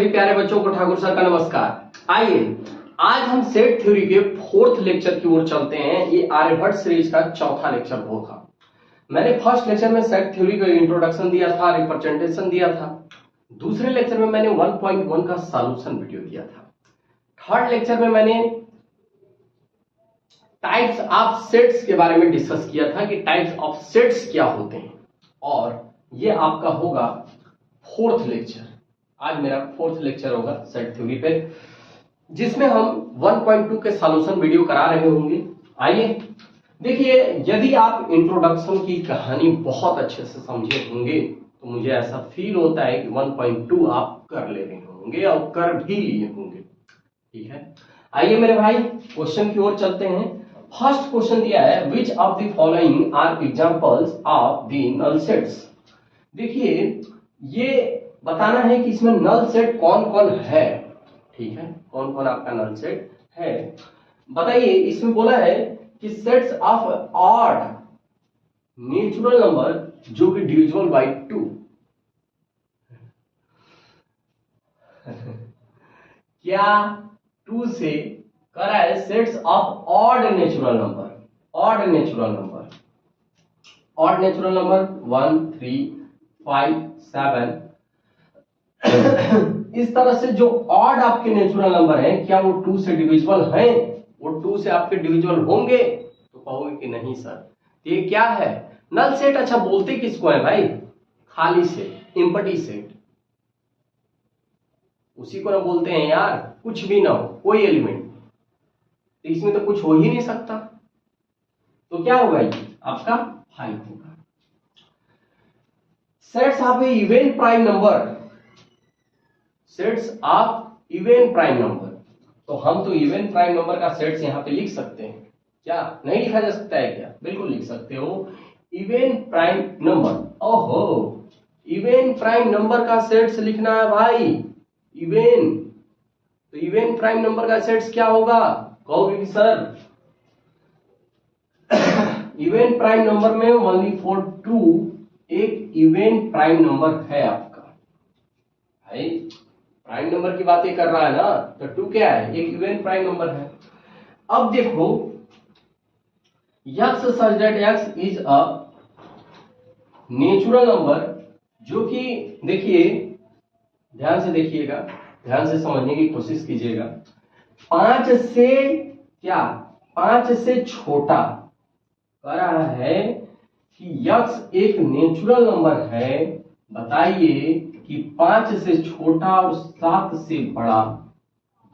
सभी प्यारे बच्चों को ठाकुर सर का नमस्कार। आइए आज हम सेट थ्योरी के 4th लेक्चर की ओर चलते हैं। ये आर्यभट्ट सीरीज का चौथा लेक्चर होगा। मैंने फर्स्ट लेक्चर में सेट थ्योरी का इंट्रोडक्शन दिया था, रिप्रेजेंटेशन दिया था। दूसरे लेक्चर में मैंने 1.1 का सॉल्यूशन वीडियो दिया था। थर्ड लेक्चर में मैंने टाइप्स ऑफ सेट्स के बारे में डिस्कस किया था कि टाइप्स ऑफ सेट्स क्या होते हैं, और ये आपका होगा 4th लेक्चर। आज मेरा 4th लेक्चर होगा सेट थ्योरी पे, जिसमें हम 1.2 के सॉल्यूशन वीडियो करा रहे होंगे। आइए देखिए, यदि आप इंट्रोडक्शन की कहानी बहुत अच्छे से समझे होंगे तो मुझे ऐसा फील होता है कि 1.2 आप कर ले रहे होंगे और कर भी लिए होंगे। ठीक है, आइए मेरे भाई क्वेश्चन की ओर चलते हैं। फर्स्ट क्वेश्चन दिया है, which of the following are examples of the null sets. देखिए, ये बताना है कि इसमें नल सेट कौन कौन है। ठीक है, कौन कौन आपका नल सेट है बताइए। इसमें बोला है कि sets of odd natural number जो कि डिविजिबल बाय 2। क्या 2 से करा है sets of odd natural number. Odd natural number, odd natural number 1 3 5 7 इस तरह से जो ऑड आपके नेचुरल नंबर है, क्या वो 2 से डिविजिबल हैं? वो 2 से आपके डिविजिबल होंगे? तो कहोगे कि नहीं सर। ये क्या है? Null set. अच्छा, बोलते किसको है भाई? खाली सेट, एम्प्टी सेट, उसी को ना बोलते हैं यार। कुछ भी ना हो, कोई एलिमेंट, तो इसमें तो कुछ हो ही नहीं सकता। तो क्या होगा? ये आपका 5 होगा। Sets of even prime number, sets of even prime number. तो हम तो इवन प्राइम नंबर का सेट्स यहां पे लिख सकते हैं। क्या नहीं लिखा जा सकता है क्या? बिल्कुल लिख सकते हो। इवन प्राइम नंबर, ओहो, इवन प्राइम नंबर का सेट्स लिखना है भाई। इवन, तो इवन प्राइम नंबर का सेट्स क्या होगा? कहोगे कि सर इवन प्राइम नंबर में ओनली फॉर 2 एक इवन प्राइम नंबर है आपका। भाई प्राइम नंबर की बातें कर रहा है ना, तो 2 क्या है? एक इवन प्राइम नंबर है। अब देखो, x such that x is a natural number, जो कि देखिए, ध्यान से देखिएगा, ध्यान से समझने की कोशिश कीजिएगा। 5 से क्या? 5 से छोटा कह रहा है कि x एक नेचुरल नंबर है। बताइए कि 5 से छोटा और 7 से बड़ा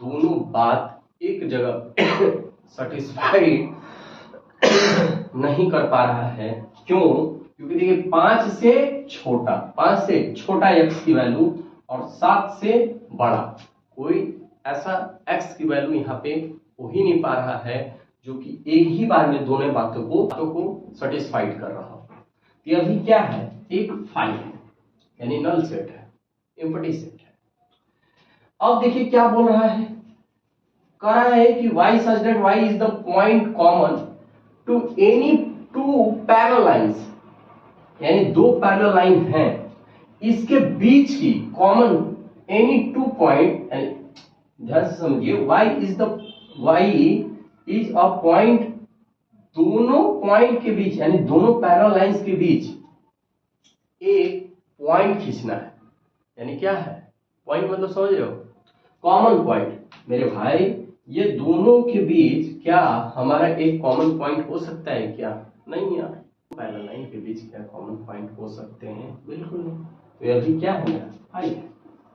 दोनों बात एक जगह सेटिस्फाइड नहीं कर पा रहा है। क्यों? क्योंकि देखिए, 5 से छोटा, 5 से छोटा x की वैल्यू और 7 से बड़ा कोई ऐसा x की वैल्यू यहाँ पे हो ही नहीं पा रहा है जो कि एक ही बार में दोनों बातों को सेटिस्फाइड कर रहा हो। ये अभी क्या है? एक 5 है, यानी नल सेट है, एम्प्टी सेट है। अब देखिए क्या बोल रहा है, कह रहा है कि y such that y is the point common to any 2 parallel lines, यानी 2 पैरेलल लाइन हैं, इसके बीच की कॉमन एनी 2 पॉइंट। ध्यान से समझिए, y इज अ पॉइंट, दोनों पॉइंट के बीच, यानी दोनों पैरेलल लाइंस के बीच एक पॉइंट खींचना है। यानी क्या है पॉइंट? मतलब समझ रहे हो, कॉमन पॉइंट। मेरे भाई, ये दोनों के बीच क्या हमारा एक कॉमन पॉइंट हो सकता है क्या? नहीं यार, पैरेलल लाइन के बीच क्या कॉमन पॉइंट हो सकते हैं? बिल्कुल नहीं। तो ये अभी क्या है? आइए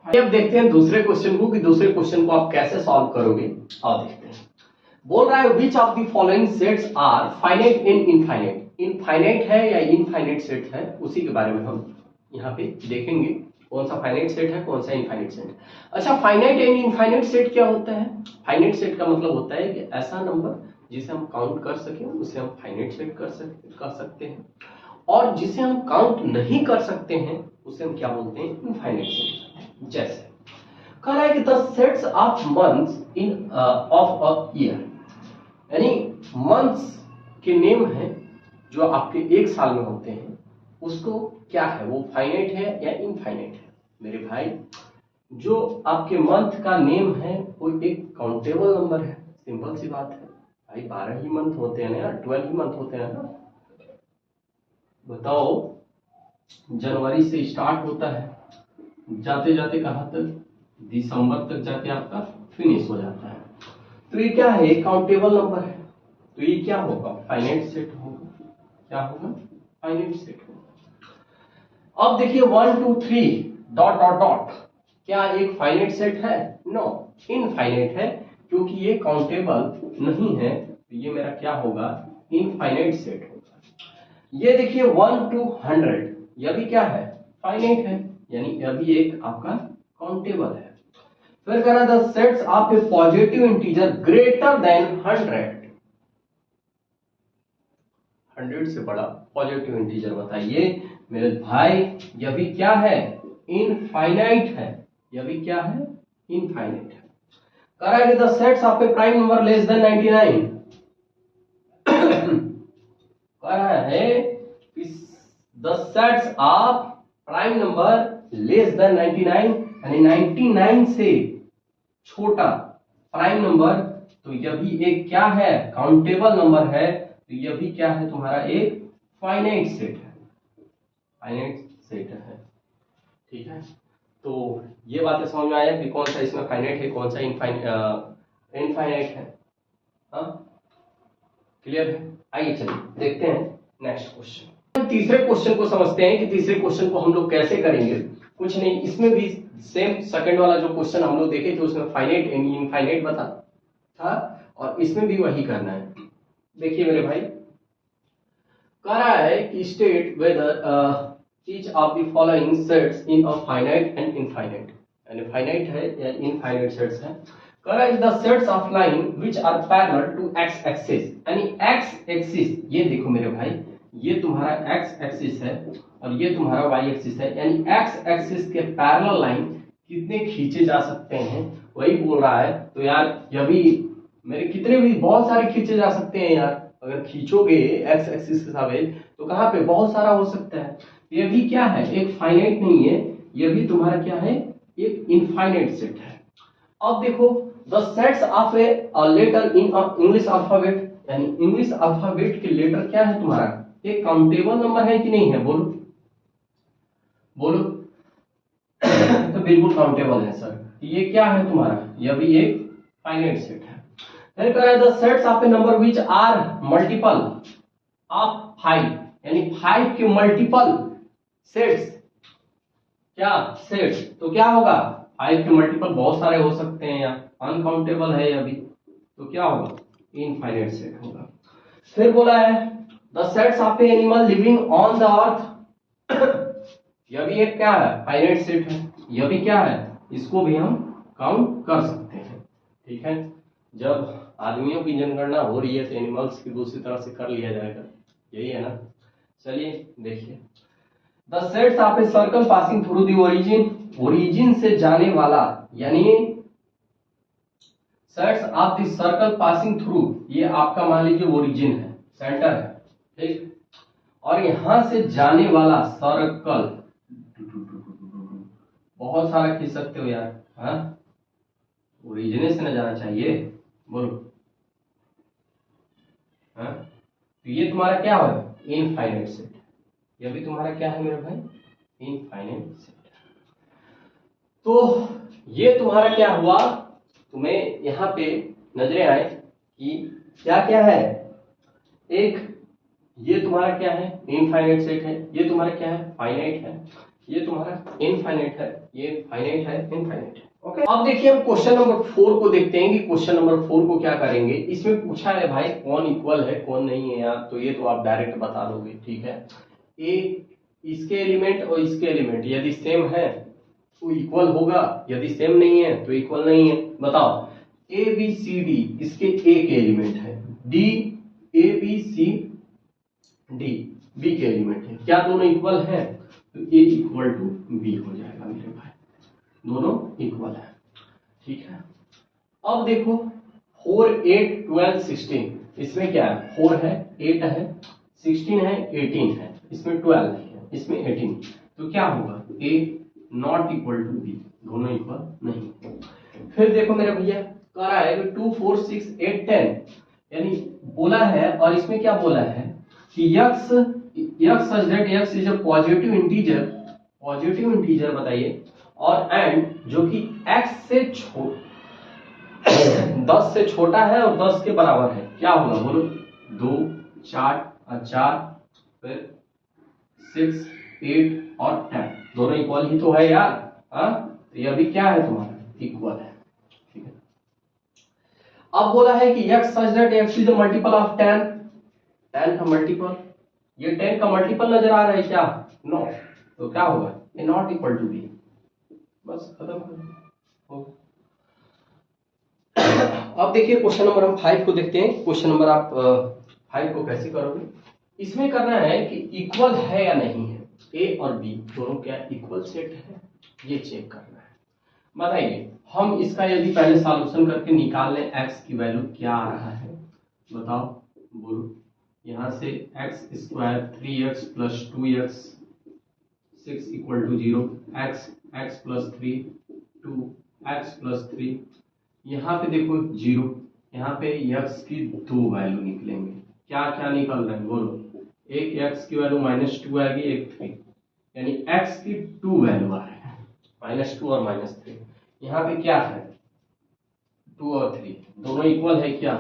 अब देखते हैं दूसरे क्वेश्चन को, कि दूसरे क्वेश्चन को आप कैसे सॉल्व करोगे। और देखते हैं, बोल रहा है which of the following sets are finite and infinite. Infinite है या इनफाइनाइट सेट है, उसी के बारे में हम यहाँ पे देखेंगे। कौन सा फाइनाइट सेट है, कौन सा इनफाइनाइट सेट है। अच्छा, फाइनाइट एंड इनफाइनाइट सेट क्या होता है? फाइनाइट सेट का मतलब होता है कि ऐसा नंबर जिसे हम काउंट कर सकें उसे हम फाइनाइट सेट कर सकते हैं, और जिसे हम काउंट नहीं कर सकते हैं उसे हम क्या बोलते हैं? Infinite set. जैसे कह रहा है कि the sets of months in of a year, यानी मंथ्स के नेम है जो आपके एक साल में होते हैं, उसको क्या है? वो फाइनाइट है या इनफाइनाइट है? मेरे भाई जो आपके मंथ का नेम है वो एक काउंटेबल नंबर है, सिंपल सी बात है भाई। 12 ही मंथ होते हैं ना यार, 12 ही मंथ होते हैं ना। बताओ, जनवरी से स्टार्ट होता है, जाते जाते कहां तक, दिसंबर तक जाके आपका फिनिश हो जाता है। तो ये क्या है, काउंटेबल नंबर है। तो ये क्या होगा, फाइनाइट सेट होगा। क्या होगा, फाइनाइट सेट होगा। अब देखिए 1 2 3 डॉट डॉट डॉट, क्या एक फाइनाइट सेट है? नो, इनफाइनाइट है, क्योंकि ये काउंटेबल नहीं है। तो ये मेरा क्या होगा, इनफाइनाइट सेट होगा। ये देखिए 1 to 100, यह भी क्या है, फाइनाइट है, यानी यह भी एक आपका काउंटेबल है। फिर कहना the sets of A positive integer greater than 100 से बड़ा पॉजिटिव इंटीजर बताइए मेरे भाई। यह भी क्या है, इनफाइनाइट है। यह भी क्या है, इनफाइनाइट है। कह रहा है कि the sets of A prime number less than 99, कह रहा है the sets of prime number less than 99, यानी 99 से छोटा प्राइम नंबर, तो यह भी एक क्या है, काउंटेबल नंबर है। तो यह भी क्या है, तुम्हारा एक फाइनाइट सेट है, फाइनाइट सेट है। ठीक है, तो ये बातें समझ में आया कि कौन सा इसमें फाइनाइट है, कौन सा इनफाइनाइट है। हाँ, क्लियर है। आइए चलिए देखते हैं नेक्स्ट क्वेश्चन। तीसरे क्वेश्चन को समझते हैं कि तीसरे क्वेश्चन को हम लोग कैसे करेंगे। कुछ नहीं, इसमें भी सेम सेकंड वाला जो क्वेश्चन हम लोग देखे थे उसमें फाइनाइट इनफाइनाइट बता था, और इसमें भी वही करना है। देखिए मेरे भाई, कह रहा है कि state whether each of the following sets in a finite and infinite, यानी फाइनाइट है या इनफाइनाइट सेट्स है। कह रहा है the sets of line which are parallel to x axis, यानी एक्स एक्सिस, ये देखो मेरे भाई, ये तुम्हारा एक्स एक्सिस है और ये तुम्हारा वाई एक्सिस है, यानी एक्स एक्सिस के पैरेलल लाइन कितने खींचे जा सकते हैं, वही बोल रहा है। तो यार यह भी मेरे कितने भी बहुत सारे खींचे जा सकते हैं यार, अगर खींचोगे एक्स एक्सिस के साथ तो कहां पे बहुत सारा हो सकता है। ये भी क्या है, एक फाइनाइट नहीं है, ये भी तुम्हारा क्या है, एक इनफाइनाइट सेट है। अब देखो the sets of a letter in English alphabet, यानी इंग्लिश अल्फाबेट के लेटर क्या है तुम्हारा, एक काउंटेबल नंबर है कि नहीं है, बोलो बोलो। तो बिल्कुल काउंटेबल है सर। ये क्या है तुम्हारा, यह भी एक फाइनाइट सेट है। फिर कह रहा है the sets of a number which are multiple of 5, यानी 5 के मल्टीपल सेट्स, क्या सेट्स, तो क्या होगा, 5 के मल्टीपल बहुत सारे हो सकते हैं यार, अनकाउंटेबल है अभी, तो क्या होगा, इनफाइनाइट सेट होगा। फिर बोला है the sets of A animal living on the earth, यह भी एक क्या है, फाइनाइट सेट है। यह भी क्या है, इसको भी हम काउंट कर सकते हैं। ठीक है, जब आदमियों की जनगणना हो रही है तो एनिमल्स की दूसरी तरह से कर लिया जाएगा, यही है ना। चलिए देखिए, the sets of a circle passing through the origin, origin से जाने वाला, यानी sets of the circle passing through, ये आपका मान लीजिए ओरिजिन है, सेंटर है, ठीक, और यहां से जाने वाला सर्कल, बहुत सारा खींच सकते हो यार, हाँ, ओरिजिन से न जाना चाहिए, बोलो, हाँ। तो ये तुम्हारा क्या हो, इनफाइनाइट सेट, यह भी तुम्हारा क्या है मेरे भाई, इनफाइनाइट सेट। तो ये तुम्हारा क्या हुआ, तुम्हें यहाँ पे नजरे आए कि क्या क्या है, एक ये तुम्हारा क्या है, इनफाइनाइट सेट है, ये तुम्हारा क्या है, फाइनाइट है, ये तुम्हारा इनफाइनाइट है, ये फाइनाइट है, इनफाइनाइट है। ओके, अब देखिए हम क्वेश्चन नंबर 4 को देखते हैं कि क्वेश्चन नंबर 4 को क्या करेंगे। इसमें पूछा है भाई कौन इक्वल है कौन नहीं है यार, तो ये तो आप डायरेक्ट बता दोगे, ठीक है। ए इसके एलिमेंट और इसके एलिमेंट यदि सेम है तो इक्वल होगा, यदि सेम नहीं है तो इक्वल नहीं है। बताओ, ए बी सी डी इसके ए के एलिमेंट है, D A B C D B के एलिमेंट है, क्या दोनों इक्वल है, तो ए इक्वल टू बी हो जाएगा मेरे भाई, दोनों इक्वल है, ठीक है। अब देखो 4 8 12 16, इसमें क्या है, 4 है 8 है 16 है 18 है, इसमें 12 है, इसमें 18, तो क्या होगा, ए नॉट इक्वल टू बी, दोनों इक्वल नहीं। फिर देखो मेरे भैया कह रहा है कि 2 4 6 8 10 यानी बोला है, और इसमें क्या बोला है कि x such that x is a positive integer बताइए, और एंड जो कि x से 10 से छोटा है और 10 के बराबर है, क्या होगा बोलो? 2 4 और 4 फिर 6 8 और 10 दोनों इक्वल ही तो है यार। तो ये अभी क्या है तुम्हारा? इक्वल है। ठीक है, अब बोला है कि x such that x is the multiple of 10, 10 का मल्टीपल, ये 10 का मल्टीपल नजर आ रहा है क्या? नो, तो क्या होगा? ये नॉट इक्वल टू बी। बस खत्म हो। अब देखिए क्वेश्चन नंबर हम 5 को देखते हैं। क्वेश्चन नंबर आप 5 को कैसे करोगे? इसमें करना है कि इक्वल है या नहीं है, ए और बी दोनों क्या इक्वल सेट है, ये चेक करना है। बताइए हम इसका यदि पहले सॉल्यूशन करके निकाल लें x की वैल्यू क्या आ रहा है, बताओ बोलो। यहां से x square 3x plus 2x 6 equal to 0, x plus 3 2 x plus 3, यहाँ पे देखो 0, यहाँ पे x की दो वैल्यू निकलेंगे। क्या क्या निकल रहे हैं बोलो? एक x की वैल्यू -2 आएगी, एक 3, यानी x की 2 वैल्यू आ रहे हैं, -2 और -3। यहाँ पे क्या है? 2 और 3 दोनों इक्वल है क्या?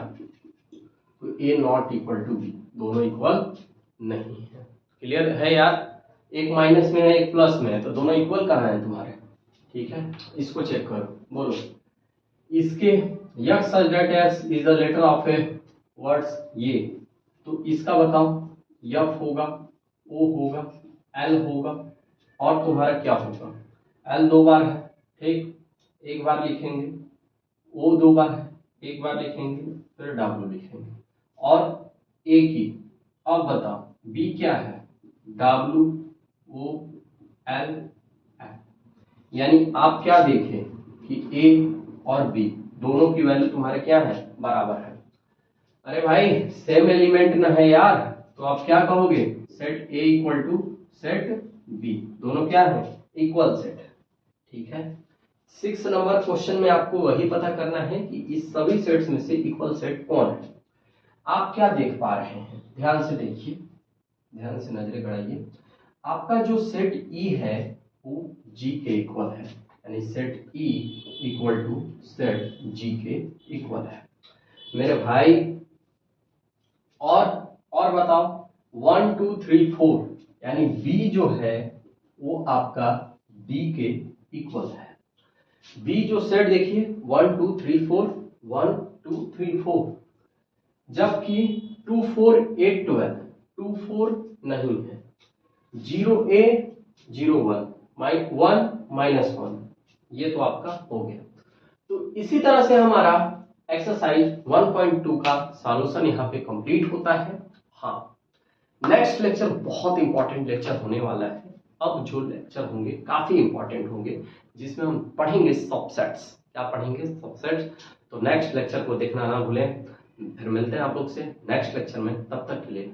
तो a not equal to b, दोनों इक्वल नहीं है। क्लियर है यार? एक माइनस में है एक प्लस में है, तो दोनों इक्वल कहाँ है तुम्हारे? ठीक है, इसको चेक करो बोलो। इसके x such that x is the letter of a words, ये तो इसका बताओ, f होगा, o होगा, l होगा, और तुम्हारा क्या होगा? l 2 बार है, ठीक, एक बार लिखेंगे, o 2 बार है, एक बार लिखेंगे, फिर w लिखेंगे, और a की। अब बताओ b क्या है? w o l l, यानी आप क्या देखें कि a और b दोनों की वैल्यू तुम्हारे क्या है? बराबर है। अरे भाई सेम एलिमेंट ना है यार, तो आप क्या कहोगे? Set a equal to set b, दोनों क्या है? Equal set. ठीक है, 6 नंबर क्वेश्चन में आपको वही पता करना है कि इस सभी सेट्स में से इक्वल सेट कौन है। आप क्या देख पा रहे हैं? ध्यान से देखिए, ध्यान से नजरें गड़ाइए। आपका जो सेट E है वो G के इक्वल है, यानी set E equal to set G के इक्वल है मेरे भाई। और बताओ 1 2 3 4, यानी B जो है वो आपका D के इक्वल है। B जो सेट देखिए 1 2 3 4 1 2 3 4, जबकि 2 4 8 12 2 4 नहीं है, 0a 0 1 -1, ये तो आपका हो गया। तो इसी तरह से हमारा एक्सरसाइज 1.2 का सॉल्यूशन यहाँ पे कंप्लीट होता है। हाँ, नेक्स्ट लेक्चर बहुत इंपॉर्टेंट लेक्चर होने वाला है। अब जो लेक्चर होंगे काफी इंपॉर्टेंट होंगे, जिसमें हम पढ़ेंगे सबसेट्स। क्या पढ़ेंगे? सबसेट्स। तो नेक्स्ट लेक्चर को देखना ना भूलें। फिर मिलते हैं आप लोग से नेक्स्ट लेक्चर में, तब तक के लिए